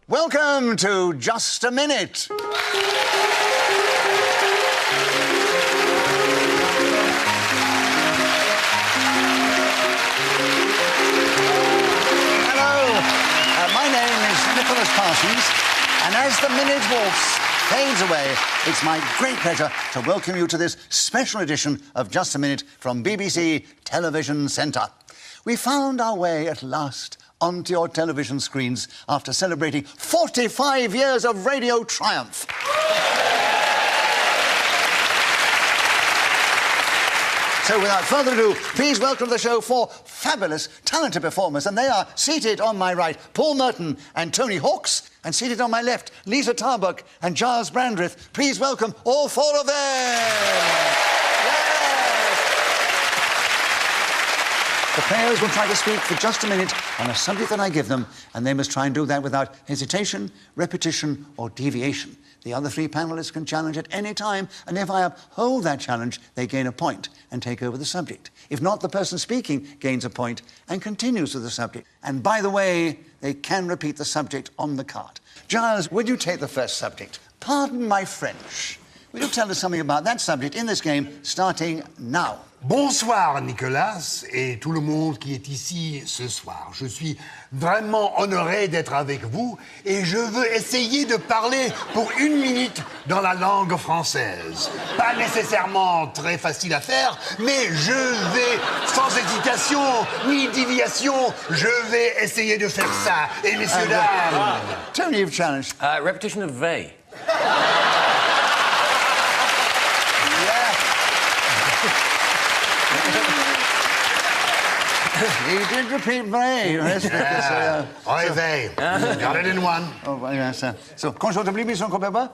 Welcome to Just a Minute. My name is Nicholas Parsons, and as the minute waltz fades away, it's my great pleasure to welcome you to this special edition of Just a Minute from BBC Television Centre. We found our way at last onto your television screens after celebrating 45 years of radio triumph. So without further ado, please welcome to the show four fabulous, talented performers. And they are seated on my right, Paul Merton and Tony Hawks, and seated on my left, Lisa Tarbuck and Giles Brandreth. Please welcome all four of them. Yes! The players will try to speak for just a minute on a subject that I give them, and they must try and do that without hesitation, repetition or deviation. The other three panellists can challenge at any time, and if I uphold that challenge, they gain a point and take over the subject. If not, the person speaking gains a point and continues with the subject. And by the way, they can repeat the subject on the card. Giles, would you take the first subject? Pardon my French. Will you tell us something about that subject in this game, starting now? Bonsoir Nicolas et tout le monde qui est ici ce soir. Je suis vraiment honoré d'être avec vous et je veux essayer de parler pour 1 minute dans la langue française. Pas nécessairement très facile à faire, mais je vais, sans hésitation ni déviation, je vais essayer de faire ça. Et messieurs, dames... Tony, you've challenged. Repetition of they. He did repeat very. Oy vey. Got it in one. Oh, yes, so, confortably, son compère?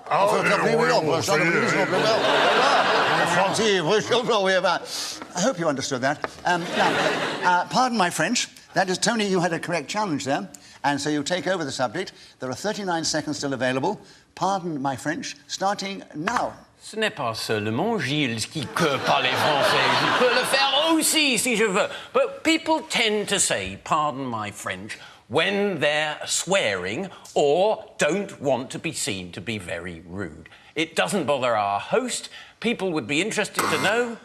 I hope you understood that. Now, pardon my French. That is, Tony, you had a correct challenge there, and so you take over the subject. There are 39 seconds still available. Pardon my French, starting now. Ce n'est pas seulement Gilles qui peut parler français. Je peux le faire aussi si je veux. But people tend to say, pardon my French, when they're swearing or don't want to be seen to be very rude. It doesn't bother our host. People would be interested to know...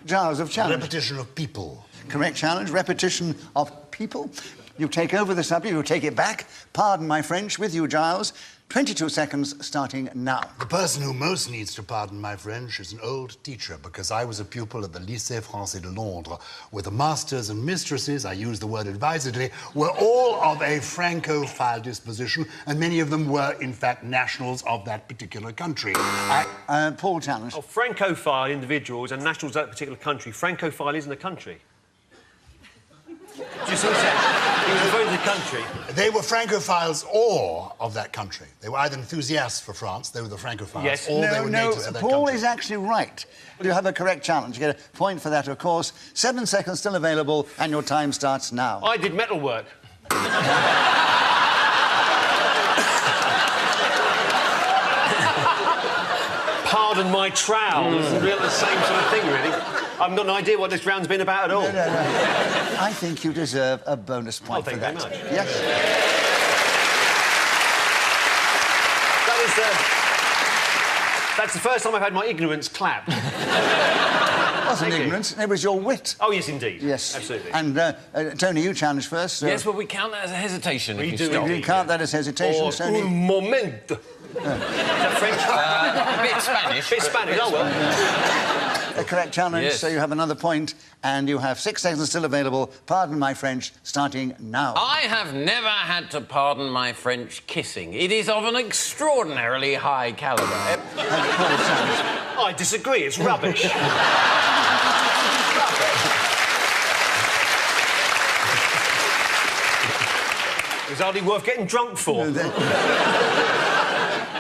Giles of challenge. Repetition of people. Correct challenge, repetition of people. You take over the subject, you take it back. Pardon my French, with you, Giles. 22 seconds starting now. The person who most needs to pardon my French is an old teacher, because I was a pupil at the Lycée Français de Londres, where the masters and mistresses, I use the word advisedly, were all of a Francophile disposition, and many of them were, in fact, nationals of that particular country. Paul challenge. Oh, Francophile individuals and nationals of that particular country. Francophile isn't a country. Do you see what he said? He was referring to the country. They were Francophiles or of that country. They were either enthusiasts for France, they were the Francophiles, yes. or they were natives of that Paul country. is actually right. You have a correct challenge. You get a point for that, of course. 7 seconds still available, and your time starts now. I did metal work. Pardon my trowel. It's really the same sort of thing, really. I've got no idea what this round's been about at all. No. I think you deserve a bonus point for that. Thank you very much. Yes. That's the first time I've had my ignorance clapped. It wasn't ignorance, it was your wit. Oh, yes, indeed. Yes. Absolutely. And, Tony, you challenged first. Yes, well, we count that as a hesitation. We if do, you stop. You count that as hesitation, Or Tony. un moment. Is that French? A bit Spanish. Bit Spanish, oh well. A correct challenge, Yes. so you have another point, and you have 6 seconds still available. Pardon my French, starting now. I have never had to pardon my French kissing. It is of an extraordinarily high calibre. Paul challenge. I disagree, it's rubbish. It's hardly worth getting drunk for.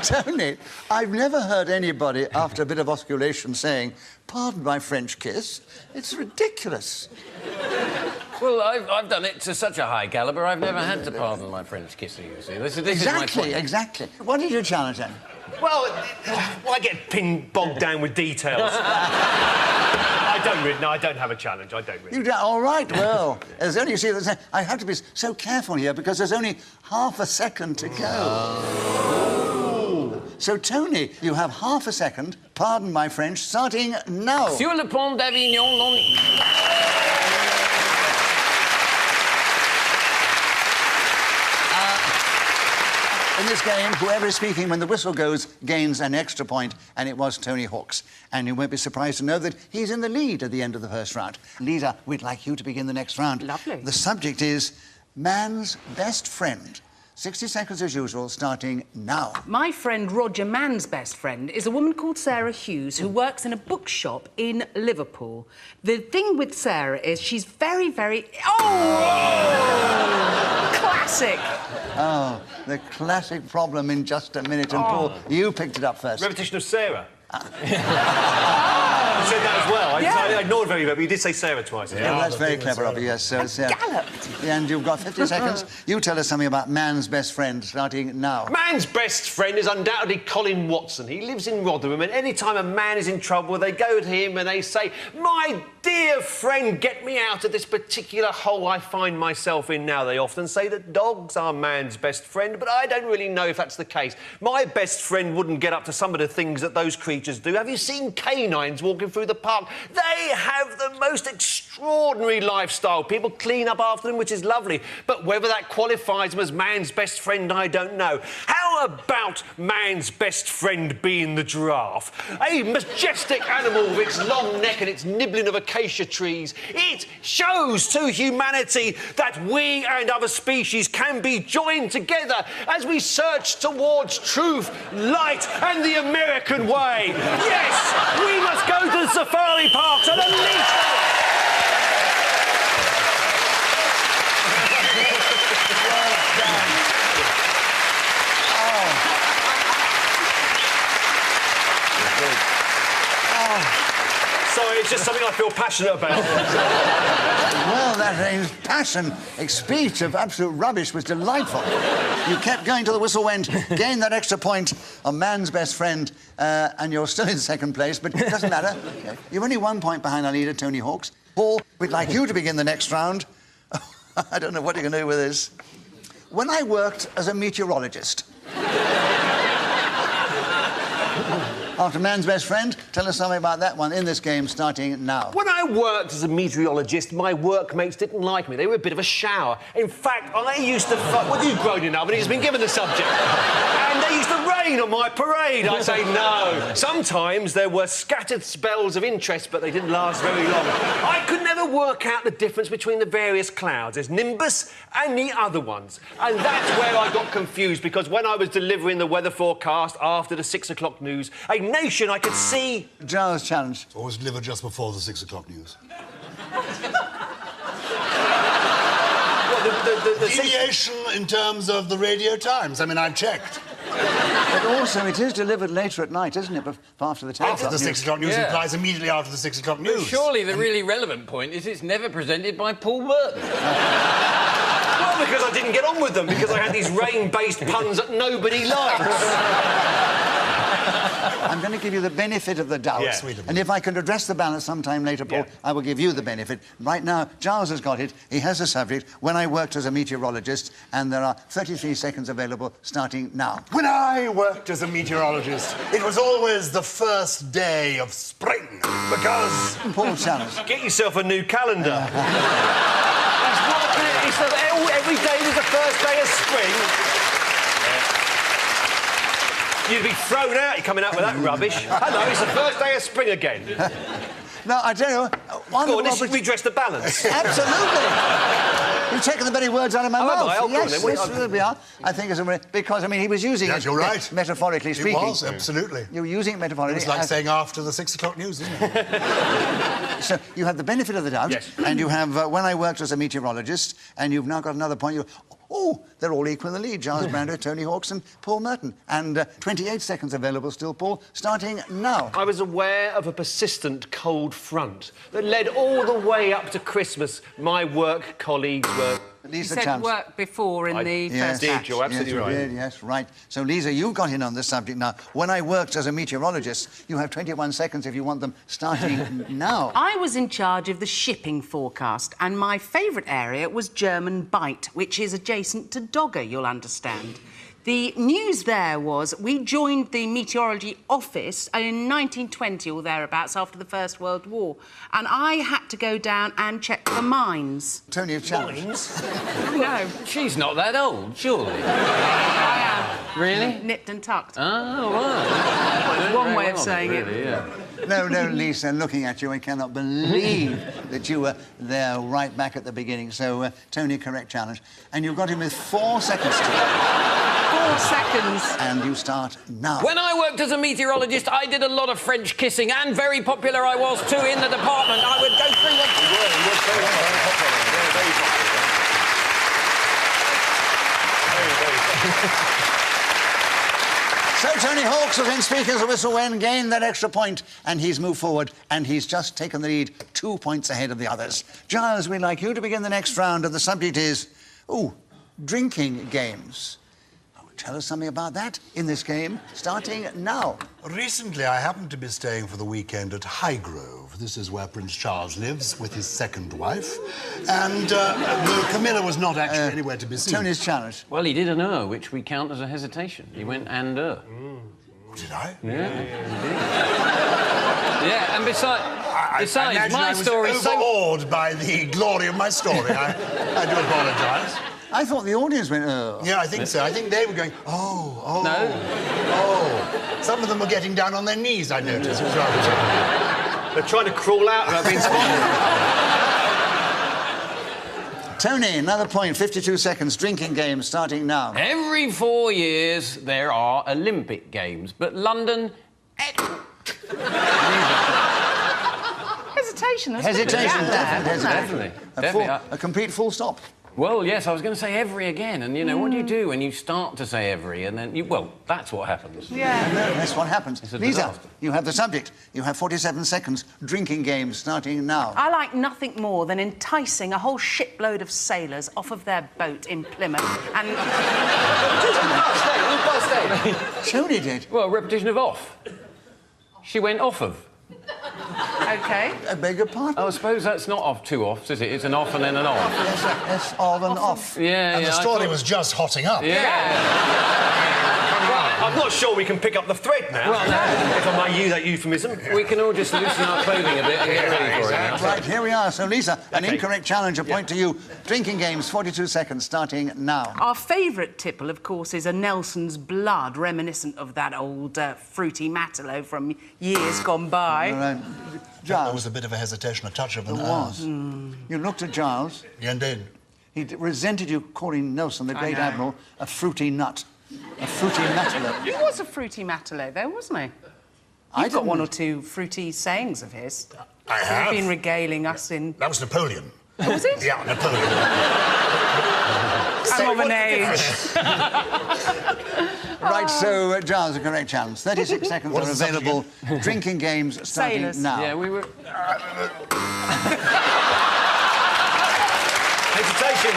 Tony, I've never heard anybody, after a bit of osculation, saying, pardon my French kiss. It's ridiculous. Well, I've done it to such a high calibre, I've never had to pardon my French kissing, you see. This is my point. Exactly. What did you challenge then? Well, I get bogged down with details. I I don't really. No, I don't have a challenge. I don't really. You don't? All right, well, there's only, you see, I have to be so careful here because there's only half a second to go. So, Tony, you have half a second, pardon my French, starting now. Sur le pont d'Avignon, non... In this game, whoever is speaking when the whistle goes gains an extra point, and it was Tony Hawk's. And you won't be surprised to know that he's in the lead at the end of the first round. Lisa, we'd like you to begin the next round. Lovely. The subject is man's best friend. 60 seconds as usual, starting now. My friend Roger Mann's best friend is a woman called Sarah Hughes who works in a bookshop in Liverpool. The thing with Sarah is she's very, very... Oh! Classic. Oh, the classic problem in just a minute. And Paul, you picked it up first. Repetition of Sarah. You said that as well. I ignored very well, but you did say Sarah twice. Yeah, well, that's very clever of you, yes. So it's, Galloped. And you've got 50 seconds. You tell us something about man's best friend, starting now. Man's best friend is undoubtedly Colin Watson. He lives in Rotherham, and any time a man is in trouble, they go to him and they say, "My dear friend, get me out of this particular hole I find myself in now." They often say that dogs are man's best friend, but I don't really know if that's the case. My best friend wouldn't get up to some of the things that those creatures do. Have you seen canines walking through the park? They have the most extraordinary lifestyle. People clean up after them, which is lovely. But whether that qualifies them as man's best friend, I don't know. How about man's best friend being the giraffe? A majestic animal with its long neck and its nibbling of acacia trees. It shows to humanity that we and other species can be joined together as we search towards truth, light and the American way. Yes, we must go to the safari parks and unleash them. Sorry, it's just something I feel passionate about. Well, that passion, speech of absolute rubbish was delightful. You kept going till the whistle went, gained that extra point on man's best friend, and you're still in second place, but it doesn't matter. Okay. You're only 1 point behind our leader, Tony Hawk's. Paul, we'd like you to begin the next round. I don't know what you're going to do with this. When I worked as a meteorologist... After man's best friend, tell us something about that one in this game, starting now. When I worked as a meteorologist, my workmates didn't like me. They were a bit of a shower. In fact, I used to... Well, you've grown enough and he's been given the subject. And they used to rain on my parade. I'd say no. Sometimes there were scattered spells of interest, but they didn't last very long. I could never work out the difference between the various clouds. There's nimbus and the other ones. And that's where I got confused, because when I was delivering the weather forecast after the 6 o'clock news, a nation I could see... Giles' challenge. Always delivered just before the 6 o'clock news. Deviation in terms of the radio times. I mean, I checked. But also, it is delivered later at night, isn't it? After the 10 After the 6 o'clock news implies immediately after the 6 o'clock news. Surely the really relevant point is it's never presented by Paul Merton. Well, because I didn't get on with them, because I had these rain-based puns that nobody likes. I'm going to give you the benefit of the doubt. Yeah. And if I can address the balance sometime later, Paul, I will give you the benefit. Right now, Giles has got it. He has the subject. When I worked as a meteorologist, and there are 33 seconds available, starting now. When I worked as a meteorologist, it was always the first day of spring, because... Paul challenge. Get yourself a new calendar. He's working it. He said every day was the first day of spring. You'd be thrown out, you're coming out with that rubbish. Hello, it's the first day of spring again. No, I tell you, Go on, this should redress the balance. Absolutely. You've taken the very words out of my mouth. Have I? Yes, we are. I think it's because, I mean, he was using it... you're right. Metaphorically speaking. It was, absolutely. You were using it metaphorically. It's like saying after the 6 o'clock news, isn't it? So you have the benefit of the doubt, yes. And you have when I worked as a meteorologist, and you've now got another point. Oh, they're all equal in the lead. Giles Brando, Tony Hawk's and Paul Merton. And 28 seconds available still, Paul, starting now. I was aware of a persistent cold front that led all the way up to Christmas. My work colleagues were... Lisa You said Chance. work before in the first did, batch. you're absolutely yes, right. you did, yes, right. So, Lisa, you got in on this subject now. When I worked as a meteorologist, you have 21 seconds if you want them starting now. I was in charge of the shipping forecast, and my favourite area was German Bight, which is adjacent to Dogger, you'll understand. The news there was we joined the meteorology office in 1920 or thereabouts after the First World War, and I had to go down and check for mines. Tony of Challenge. No, She's not that old, surely. I am. Really? Nipped and tucked. Oh, right. One way of saying it. Really, yeah. No, Lisa, looking at you, I cannot believe that you were there right back at the beginning. So, Tony, correct challenge. And you've got him with 4 seconds to go. 4 seconds. And you start now. When I worked as a meteorologist, I did a lot of French kissing, and very popular I was too in the department. I would go through So Tony Hawkes was in Speakers of Whistle when gained that extra point, and he's moved forward, and he's just taken the lead 2 points ahead of the others. Giles, we'd like you to begin the next round, and the subject is, drinking games. Tell us something about that in this game, starting now. Recently, I happened to be staying for the weekend at Highgrove. This is where Prince Charles lives with his second wife. And Camilla was not actually anywhere to be seen. Tony's challenge. Well, he did an which we count as a hesitation. He went and Did I? Yeah. Yeah, and besides, I my story was overawed by the glory of my story. I do apologise. I thought the audience went, Yeah, I think so. I think they were going, oh. No. Some of them were getting down on their knees, I noticed. It was rather terrible. They're trying to crawl out without being spotted. Tony, another point, 52 seconds, drinking games, starting now. Every 4 years there are Olympic Games, but London... Hesitation. Hesitation, Definitely. A complete full stop. Well, yes, I was going to say every again, and, you know, what do you do when you start to say every, and then you... Well, that's what happens. Yeah. That's what happens. It's a Lisa, disaster. you have the subject. You have 47 seconds, drinking games, starting now. I like nothing more than enticing a whole shipload of sailors off of their boat in Plymouth and... Tony did. Well, repetition of off. She went off of. OK. I beg your pardon? Oh, I suppose that's not off two offs, is it? It's an off and then an off. Yes, on and off. Yeah, And the story was just hotting up. I'm not sure we can pick up the thread now. Well, no. If I may use that euphemism. We can all just loosen our clothing a bit and get ready for it now. Right, here we are. So, Lisa, an Okay. incorrect challenge, a point to you. Drinking games, 42 seconds, starting now. Our favourite tipple, of course, is a Nelson's Blood, reminiscent of that old fruity Matelot from years gone by. There Giles, was a bit of a hesitation, a touch of an there was. You looked at Giles. Yeah, indeed. He resented you calling Nelson, the great know. admiral, a fruity nut. A fruity Matelot. He was a fruity Matelot, though, wasn't he? I You've got one or didn't- two fruity sayings of his. I have. You've been regaling us in... That was Napoleon. Oh, was it? Yeah, Napoleon. I'm of an age. Right, so, Giles, a correct challenge. 36 seconds What are is the subject available. Drinking games, starting Sailors. now. Yeah, we were... Hesitation.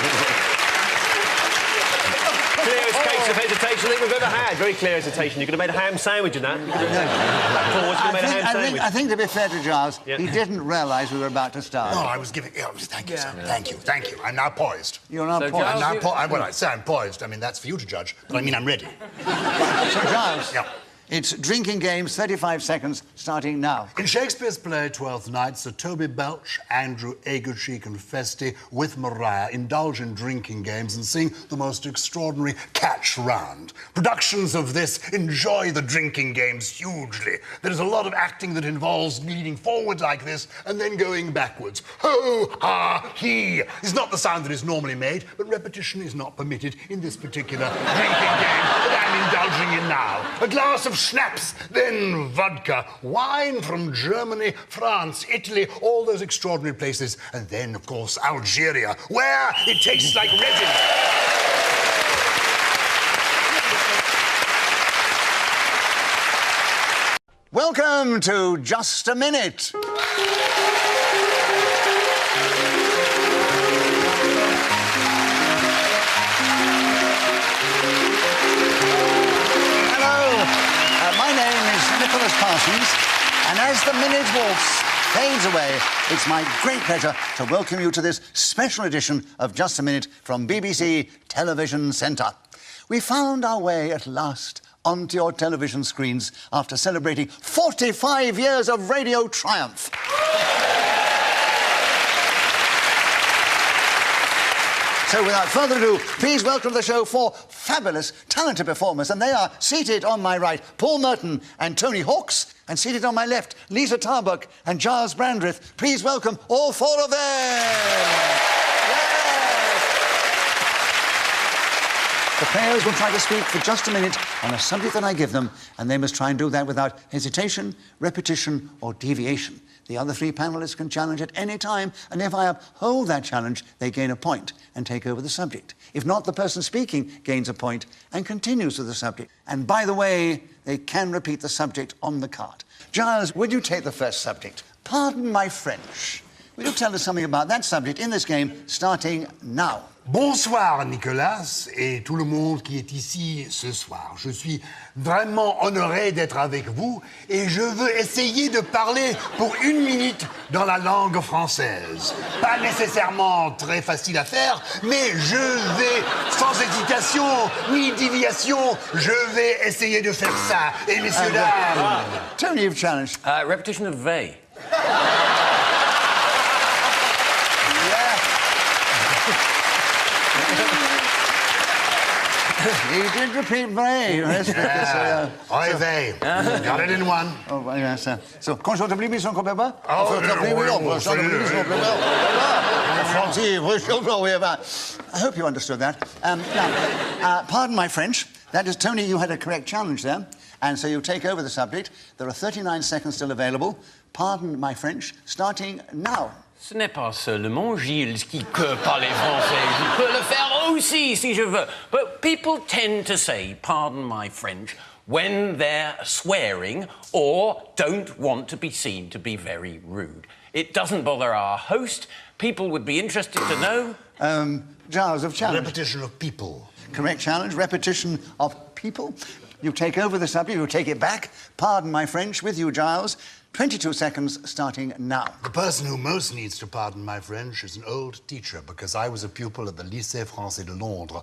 Clearest case of hesitation that we've ever had. Very clear hesitation. You could have made a ham sandwich in that. You could have back forwards, you could have made a ham sandwich. I think, to be fair to Giles, Yeah. he didn't realise we were about to start. No, I was giving... Yeah, thank you, sir. Thank you. I'm now poised. You're not So, poised. Giles, I'm now when I say I'm poised, I mean, that's for you to judge. But I mean, I'm ready. So, Giles, Yeah. it's drinking games, 35 seconds, starting now. In Shakespeare's play Twelfth Night, Sir Toby Belch, Andrew Aguecheek and Feste with Maria indulge in drinking games and sing the most extraordinary catch round. Productions of this enjoy the drinking games hugely. There is a lot of acting that involves leaning forward like this and then going backwards. Ho, ha, he is not the sound that is normally made, but repetition is not permitted in this particular drinking game that I'm indulging in now. A glass of schnapps, then vodka, wine from Germany, France, Italy, all those extraordinary places, and then, of course, Algeria, where it tastes like resin. Welcome to Just a Minute. Nicholas Parsons. And as the minute waltz fades away, it's my great pleasure to welcome you to this special edition of Just a Minute from BBC Television Centre. We found our way at last onto your television screens after celebrating 45 years of radio triumph. So without further ado, please welcome to the show four fabulous, talented performers. And they are seated on my right, Paul Merton and Tony Hawks, and seated on my left, Lisa Tarbuck and Giles Brandreth. Please welcome all four of them. Yes. The players will try to speak for just a minute on a subject that I give them, and they must try and do that without hesitation, repetition, or deviation. The other three panellists can challenge at any time, and if I uphold that challenge, they gain a point and take over the subject. If not, the person speaking gains a point and continues with the subject. And by the way, they can repeat the subject on the card. Giles, would you take the first subject? Pardon my French. Will you tell us something about that subject in this game, starting now? Bonsoir Nicolas et tout le monde qui est ici ce soir. Je suis vraiment honoré d'être avec vous et je veux essayer de parler pour une minute dans la langue française. Pas nécessairement très facile à faire, mais je vais, sans hésitation ni déviation, je vais essayer de faire ça. Et messieurs, dames... Tony, you've challenged. Repetition of they. He did repeat very. Yeah. They. Got it in one. Oh, yes, so, confortably, son copain? Oh, I hope you understood that. Now, pardon my French. That is, Tony, you had a correct challenge there. And so you take over the subject. There are 39 seconds still available. Pardon my French, starting now. Ce n'est pas seulement Gilles qui parle français. Je peux le faire aussi si je veux. But people tend to say, pardon my French, when they're swearing or don't want to be seen to be very rude. It doesn't bother our host. People would be interested to know. Giles of challenge. Repetition of people. Correct challenge, repetition of people. You take over the subject, you take it back. Pardon my French, with you, Giles. 22 seconds starting now. The person who most needs to pardon my French is an old teacher, because I was a pupil at the Lycée Français de Londres